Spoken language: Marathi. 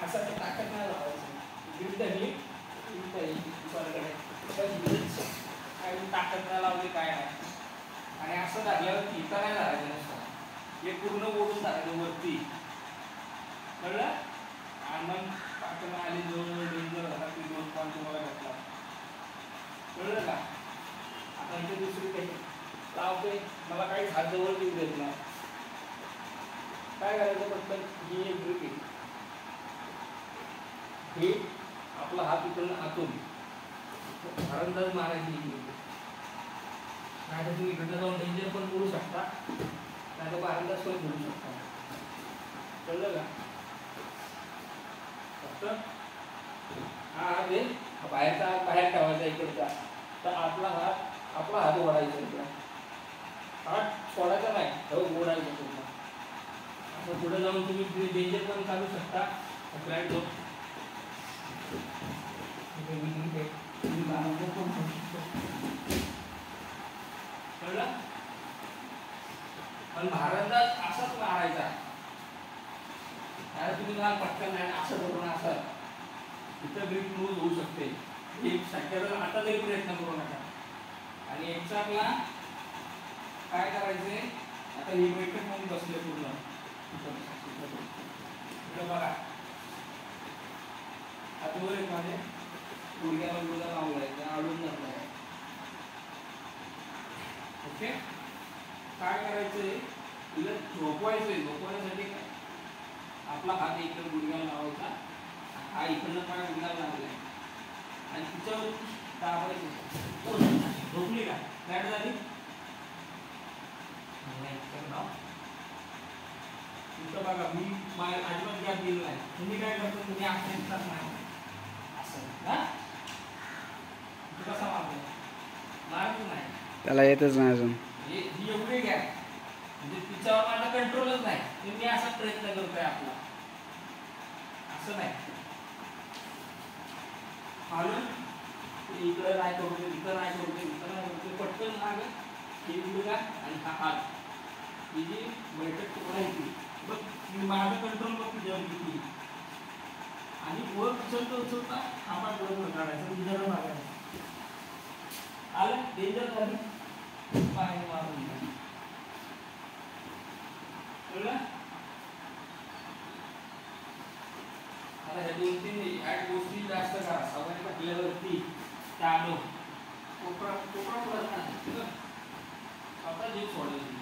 असं ताकद नाही लावायचं विरुद्ध काही ताकद नाही लावली काय नाही आणि असं धरल्यावर इथं नाही धरायचं नसतं हे पूर्ण ओढून धरायचं वरती कळलं आणि मग ताकद आली जवळ डेंजर झाला की 2 पॉईंट तुम्हाला भेटला कळलं का आता इथे दुसरी काही लावते मला काही हात जवळ देऊ देत नाही काय करायचं पटकन ही एक ग्रिप आहे हे आपला हात इकडून आतून भारंदाज मारायची नाही तर तुम्ही इकडे जाऊन डेंजर पण बोलू शकता नाही तर भारंदाज पण बोलू शकता कळलं का फक्त हा हात आहे बाहेरचा बाहेर ठेवायचा इकडचा तर आपला हात ओढायचा इकडे हात सोडायचा नाही तर ओढायचा पूर्ण असं पुढे जाऊन तुम्ही डेंजर पण चालू शकता फ्लॅट जाऊन कळलं पण भारंदाज असाच मारायचा तुम्ही मला पटकन नाही असं करून असं इथं ग्रीप लूज होऊ शकते एक शक्यता आता तरी प्रयत्न करू नका आणि एक्झामला काय करायचे आता ही बैठक म्हणून बसले पूर्ण बघा आता वर एक माझे गुडघ्याला गुडघा लावलाय आडून जात ओके काय करायचंय तुला झोपवायचंय झोपवण्यासाठी काय आपला हात इकडे गुडघ्याला लावायचा हा इकडनं पाय गुडघ्याला लागलाय आणि तिच्यावर दाबायचं झोपली का फ्लॅट झाली तुमचं बघा मी अजिबात गॅप दिलं नाही तुम्ही काय करता तुम्ही असं नाही असं हा कसा मारतो मारत नाही त्याला येतच नाही अजून ही एवढी गॅप म्हणजे तिच्यावर माझा कंट्रोलच नाही तुम्ही असा प्रयत्न करतोय आपला असं नाही हालून इकडं नाही करू दे इथं नाही करू दे इथं नाही करू दे पटकन माग हे गुडघा आणि हा हात ही जी बैठक तुकडा येते बघ माझं कंट्रोल बघ तुझ्यावर किती आणि वर उचलता हा पाय बरोबर काढायचा तुझ्यावर मागायचं आलं डेंजर झाली पाय मारून कळलं आता ह्या 2-3 ॲड गोष्टी जास्त करा सवय पटल्यावरती त्या आलो कोपरा पडत नाही स्वतः जीव सोडायची